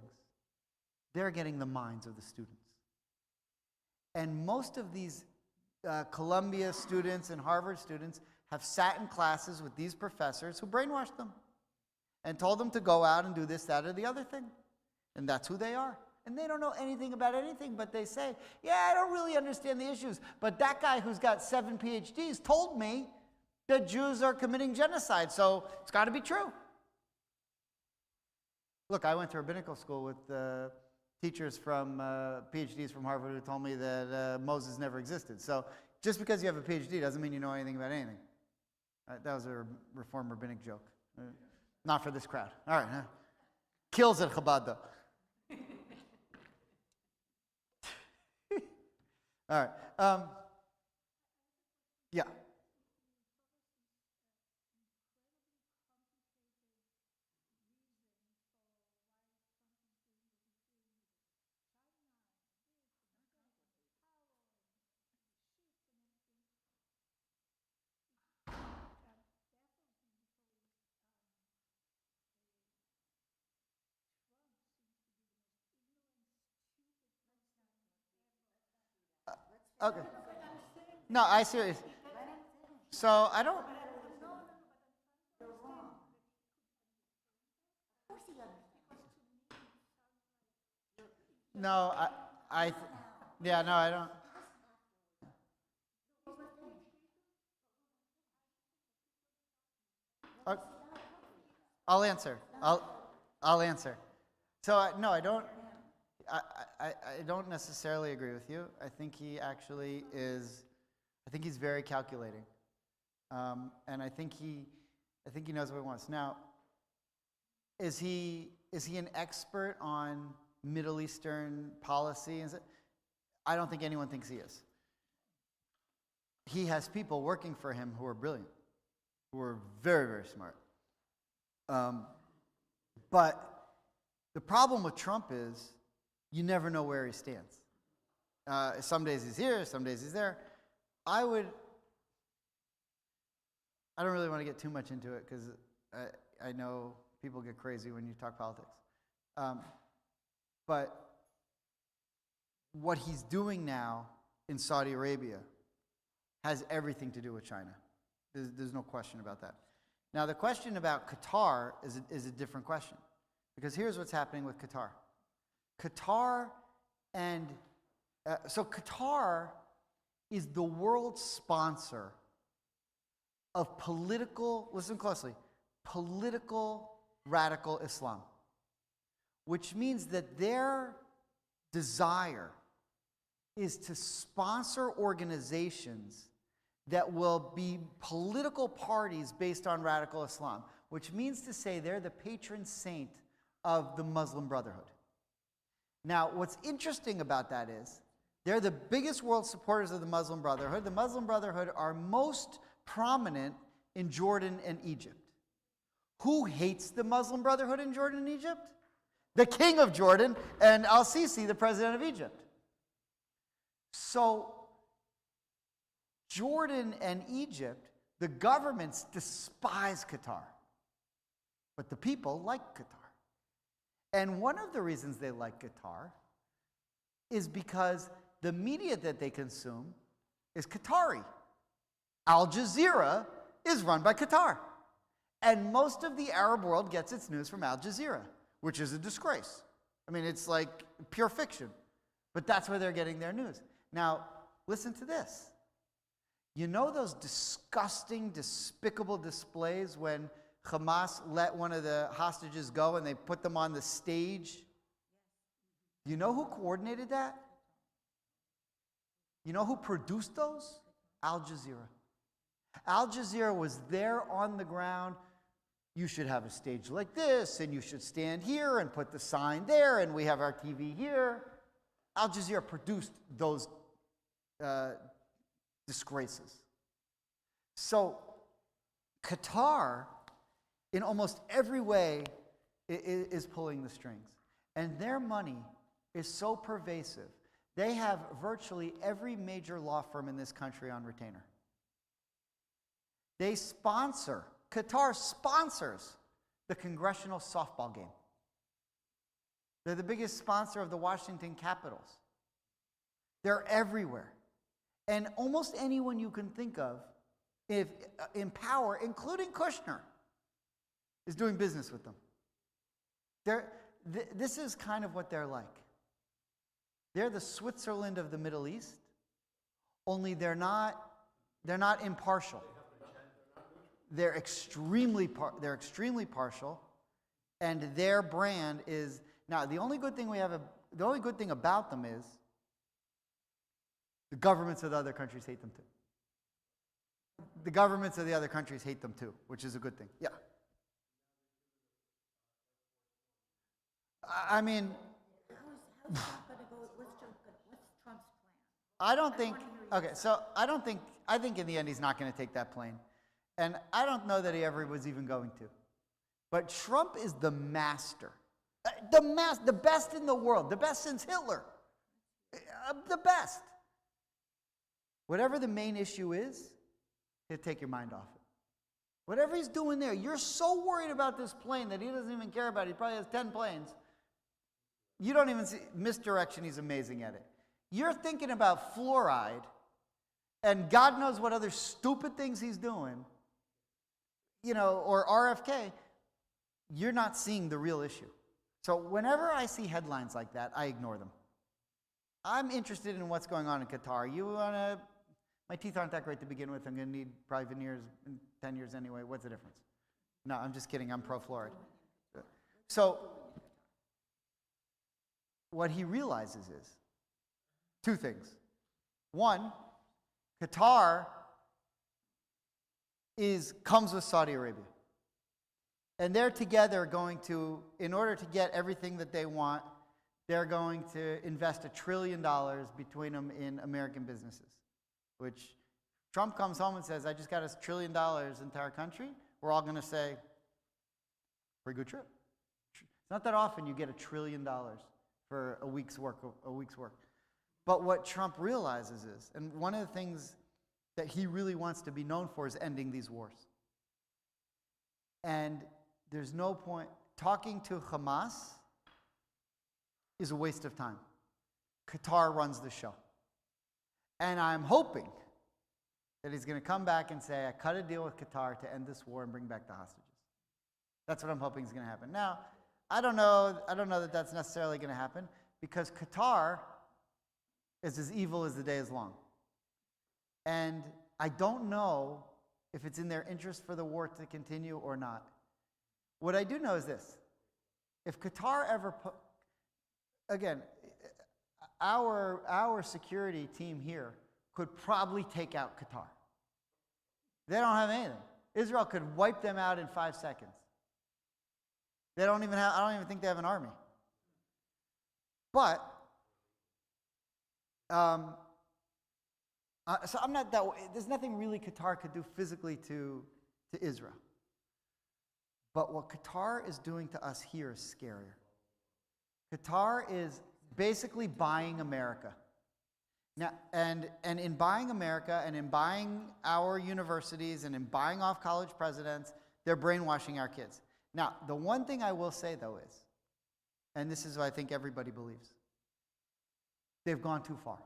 They're getting the minds of the students. And most of these Columbia students and Harvard students have sat in classes with these professors who brainwashed them and told them to go out and do this, that, or the other thing. And that's who they are. And they don't know anything about anything, but they say, yeah, I don't really understand the issues. But that guy who's got 7 PhDs told me that Jews are committing genocide, so it's got to be true. Look, I went to rabbinical school with teachers from PhDs from Harvard who told me that Moses never existed. So just because you have a PhD doesn't mean you know anything about anything. That was a Reform rabbinic joke. Not for this crowd. All right. Kills at Chabad, though. All right. Yeah. Okay. No, I seriously. So I don't. No, yeah, no, I don't. Uh, I'll answer. I'll answer. So no, I don't. I don't necessarily agree with you. I think he actually is. I think he's very calculating, and I think he knows what he wants. Now, Is he an expert on Middle Eastern policy? I don't think anyone thinks he is. He has people working for him who are brilliant, who are very, very smart. But the problem with Trump is you never know where he stands. Some days he's here, some days he's there. I don't really want to get too much into it because I know people get crazy when you talk politics. But what he's doing now in Saudi Arabia has everything to do with China. There's no question about that. Now, the question about Qatar is a different question. Because here's what's happening with Qatar. Qatar is the world sponsor of political, listen closely, political radical Islam. Which means that their desire is to sponsor organizations that will be political parties based on radical Islam, which means to say they're the patron saint of the Muslim Brotherhood. Now, what's interesting about that is they're the biggest world supporters of the Muslim Brotherhood. The Muslim Brotherhood are most prominent in Jordan and Egypt. Who hates the Muslim Brotherhood in Jordan and Egypt? The king of Jordan and al-Sisi, the president of Egypt. So, Jordan and Egypt, the governments despise Qatar. But the people like Qatar. And one of the reasons they like Qatar is because the media that they consume is Qatari. Al Jazeera is run by Qatar. And most of the Arab world gets its news from Al Jazeera, which is a disgrace. I mean, it's like pure fiction. But that's where they're getting their news. Now, listen to this. You know those disgusting, despicable displays when Hamas let one of the hostages go and they put them on the stage? You know who coordinated that? You know who produced those? Al Jazeera. Al Jazeera was there on the ground. You should have a stage like this, and you should stand here and put the sign there, and we have our TV here. Al Jazeera produced those disgraces. So Qatar, in almost every way, is pulling the strings. And their money is so pervasive. They have virtually every major law firm in this country on retainer. Qatar sponsors the congressional softball game. They're the biggest sponsor of the Washington Capitals. They're everywhere. And almost anyone you can think of in power, including Kushner, is doing business with them. This is kind of what they're like. They're the Switzerland of the Middle East, only they're not impartial. They're extremely partial, and their brand is now the only good thing about them is the governments of the other countries hate them too. The governments of the other countries hate them too, which is a good thing. Yeah. I mean, how's that going to go? What's Trump's plan? I think in the end he's not going to take that plane. And I don't know that he ever was even going to. But Trump is the master. The best in the world. The best since Hitler. The best. Whatever the main issue is, he'll take your mind off it. Whatever he's doing there, you're so worried about this plane that he doesn't even care about it. He probably has 10 planes. You don't even see misdirection. He's amazing at it. You're thinking about fluoride, and God knows what other stupid things he's doing, or RFK. You're not seeing the real issue. So whenever I see headlines like that, I ignore them. I'm interested in what's going on in Qatar. My teeth aren't that great to begin with. I'm going to need probably veneers in 10 years anyway. What's the difference? No, I'm just kidding. I'm pro-fluoride. So what he realizes is two things. One, Qatar comes with Saudi Arabia. And they're together going to, in order to get everything that they want, they're going to invest $1 trillion between them in American businesses. Which Trump comes home and says, I just got $1 trillion into our country. We're all going to say, pretty good trip. It's not that often you get $1 trillion for a week's work. But what Trump realizes is, and one of the things that he really wants to be known for is ending these wars. And there's no point, talking to Hamas is a waste of time. Qatar runs the show. And I'm hoping that he's going to come back and say, I cut a deal with Qatar to end this war and bring back the hostages. That's what I'm hoping is going to happen. Now, I don't know that that's necessarily going to happen, because Qatar is as evil as the day is long. And I don't know if it's in their interest for the war to continue or not. What I do know is this. If Qatar ever again, our security team here could probably take out Qatar. They don't have anything. Israel could wipe them out in 5 seconds. I don't even think they have an army. But, so I'm not that way. There's nothing really Qatar could do physically to Israel. But what Qatar is doing to us here is scarier. Qatar is basically buying America. Now, and in buying America and in buying our universities and in buying off college presidents, they're brainwashing our kids. Now, the one thing I will say, though, is, and this is what I think everybody believes, they've gone too far.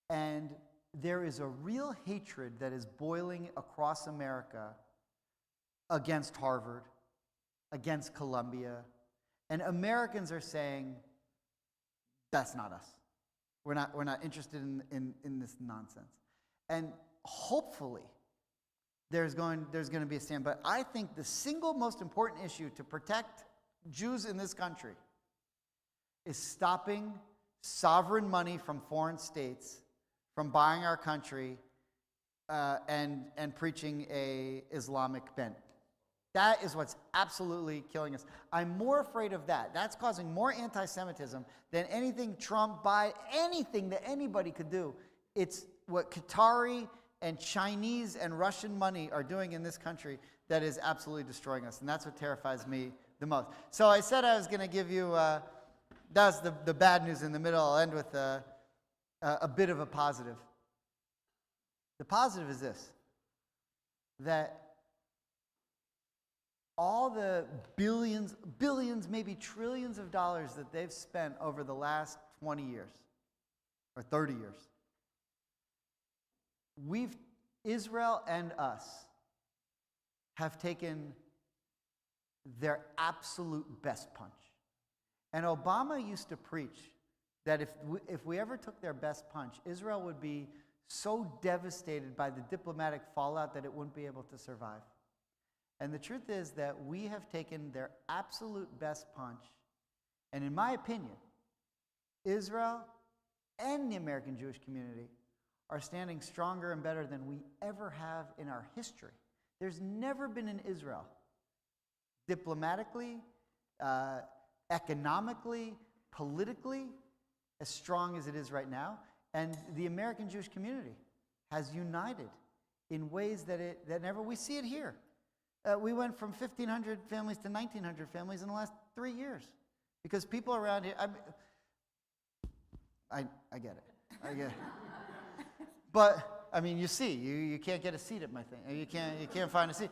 And there is a real hatred that is boiling across America against Harvard, against Columbia, and Americans are saying, that's not us. We're not interested in this nonsense. And hopefully there's going to be a stand. But I think the single most important issue to protect Jews in this country is stopping sovereign money from foreign states from buying our country and preaching a Islamic bent. That is what's absolutely killing us. I'm more afraid of that. That's causing more anti-Semitism than anything Trump, Biden, anything that anybody could do. It's what Qatari and Chinese and Russian money are doing in this country that is absolutely destroying us. And that's what terrifies me the most. So I said I was going to give you, that's the bad news in the middle. I'll end with a bit of a positive. The positive is this, that all the billions, maybe trillions of dollars that they've spent over the last 20 years or 30 years, Israel and us have taken their absolute best punch. And Obama used to preach that if we ever took their best punch, Israel would be so devastated by the diplomatic fallout that it wouldn't be able to survive. And the truth is that we have taken their absolute best punch, and in my opinion, Israel and the American Jewish community are standing stronger and better than we ever have in our history. There's never been in Israel, diplomatically, economically, politically, as strong as it is right now. And the American Jewish community has united in ways that never, we see it here. We went from 1,500 families to 1,900 families in the last 3 years. Because people around here, I get it. I get it. But, I mean, you see, you can't get a seat at my thing. You can't find a seat.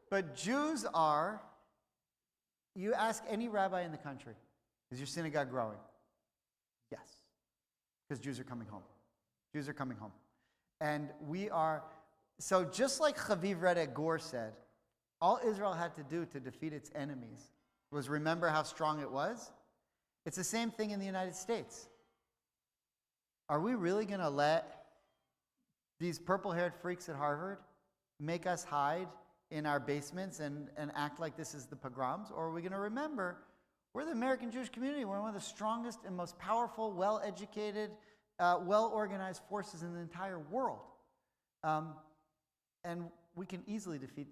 But Jews are, you ask any rabbi in the country, is your synagogue growing? Yes. Because Jews are coming home. Jews are coming home. And we are, so just like Chaviv Redek Gore said, all Israel had to do to defeat its enemies was remember how strong it was. It's the same thing in the United States. Are we really going to let these purple-haired freaks at Harvard make us hide in our basements and act like this is the pogroms? Or are we going to remember we're the American Jewish community. We're one of the strongest and most powerful, well-educated, well-organized forces in the entire world. And we can easily defeat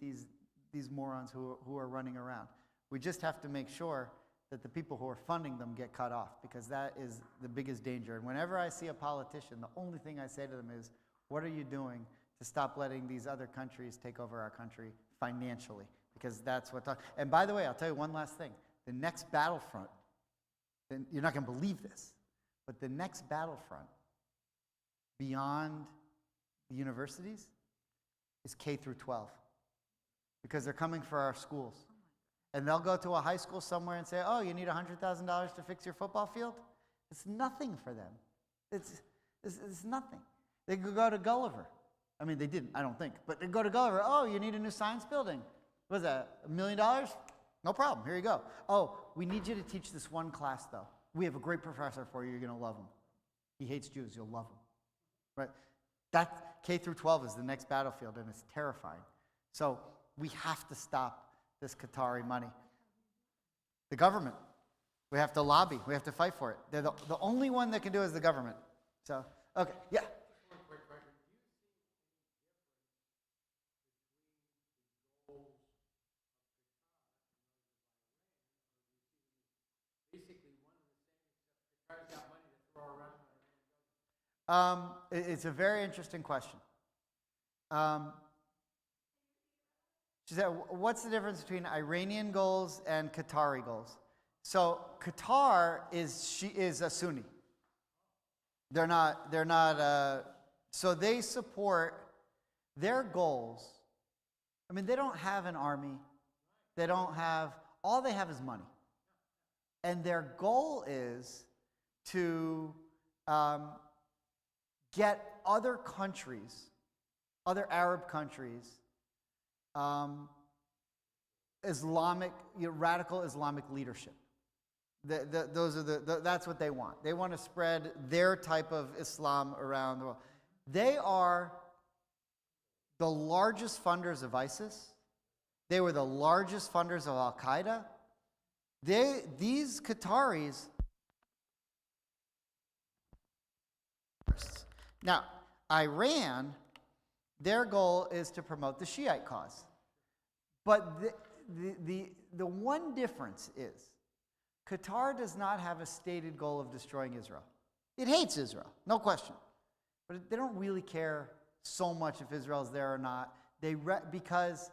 these morons who are running around. We just have to make sure that the people who are funding them get cut off, because that is the biggest danger. And whenever I see a politician, the only thing I say to them is, what are you doing to stop letting these other countries take over our country financially? Because that's what. And by the way, I'll tell you one last thing. The next battlefront, and you're not going to believe this, but the next battlefront beyond the universities is K through 12, because they're coming for our schools. And they'll go to a high school somewhere and say, oh, you need $100,000 to fix your football field? It's nothing for them. It's nothing. They could go to Gulliver. I mean, they didn't, I don't think. But they go to Gulliver. Oh, you need a new science building. What is that, $1 million? No problem. Here you go. Oh, we need you to teach this one class, though. We have a great professor for you. You're going to love him. He hates Jews. You'll love him. Right? That K through 12 is the next battlefield, and it's terrifying. So we have to stop this Qatari money. The government. We have to lobby. We have to fight for it. They're the only one that can do it is the government. So, okay, yeah. It's a very interesting question. She said, what's the difference between Iranian goals and Qatari goals? So Qatar is a Sunni. They're not, so they support their goals. I mean, they don't have an army. They don't have, all they have is money. And their goal is to get other countries, other Arab countries, radical Islamic leadership. That's what they want. They want to spread their type of Islam around the world. They are the largest funders of ISIS. They were the largest funders of Al Qaeda. These Qataris. Now, Iran, their goal is to promote the Shiite cause. But the one difference is Qatar does not have a stated goal of destroying Israel. It hates Israel, no question. But they don't really care so much if Israel's there or not. Because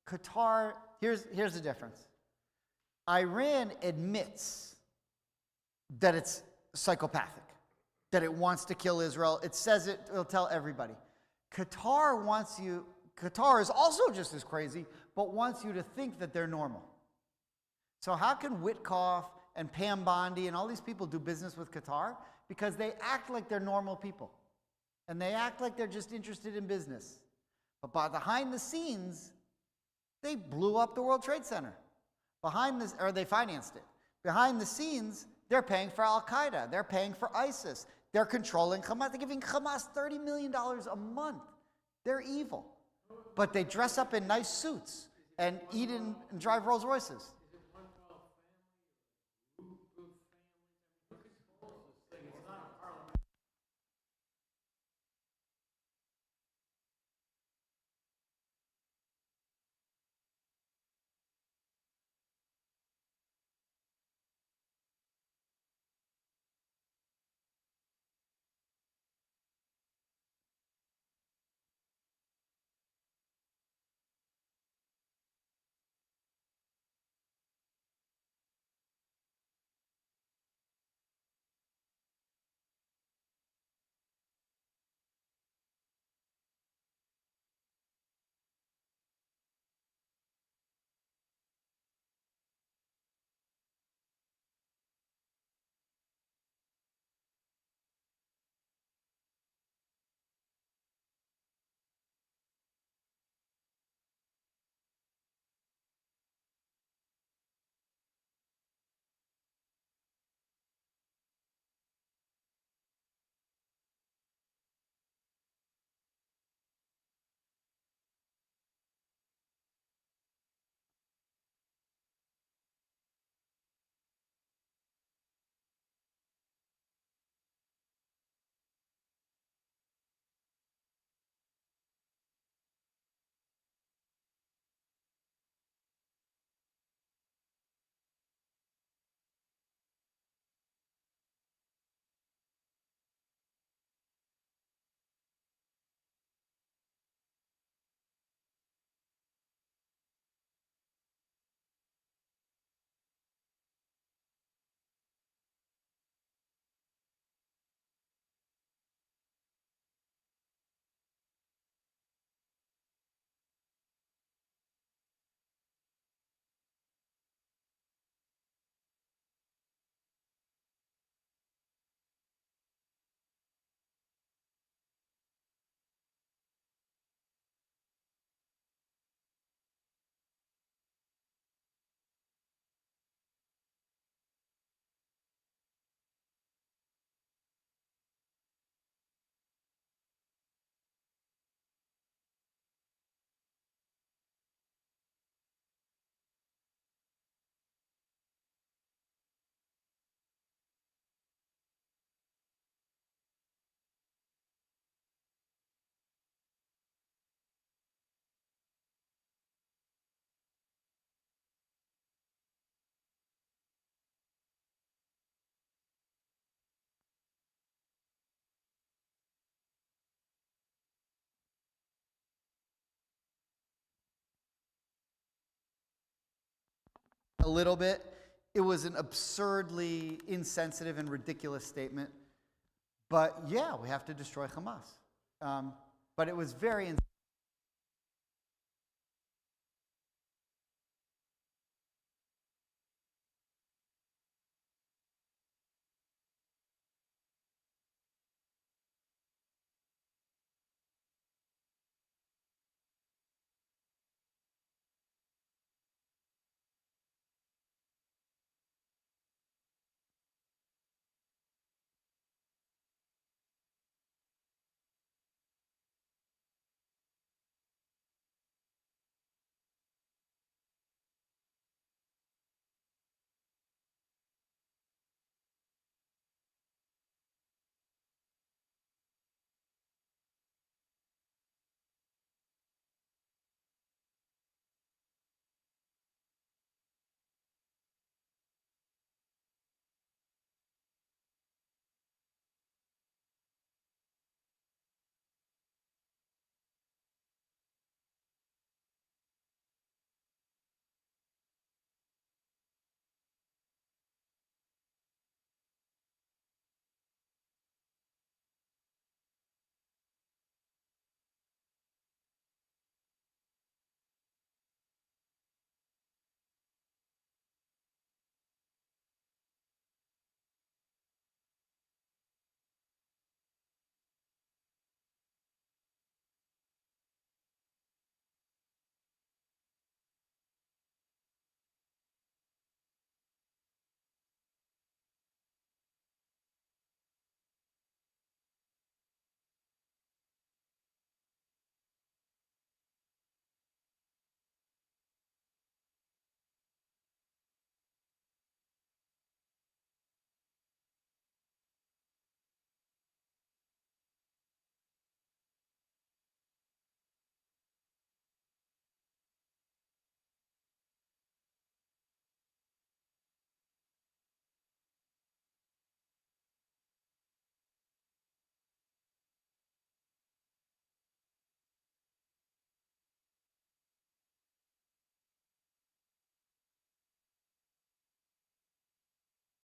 Qatar, here's the difference. Iran admits that it's psychopathic, that it wants to kill Israel. It says it'll tell everybody. Qatar is also just as crazy, but wants you to think that they're normal. So how can Witkoff and Pam Bondi and all these people do business with Qatar? Because they act like they're normal people. And they act like they're just interested in business. But behind the scenes, they blew up the World Trade Center. Or they financed it. Behind the scenes, they're paying for Al Qaeda. They're paying for ISIS. They're controlling Hamas. They're giving Hamas $30 million a month. They're evil. But they dress up in nice suits and eat and drive Rolls Royces. a little bit. It was an absurdly insensitive and ridiculous statement. But yeah, we have to destroy Hamas. But it was very insensitive.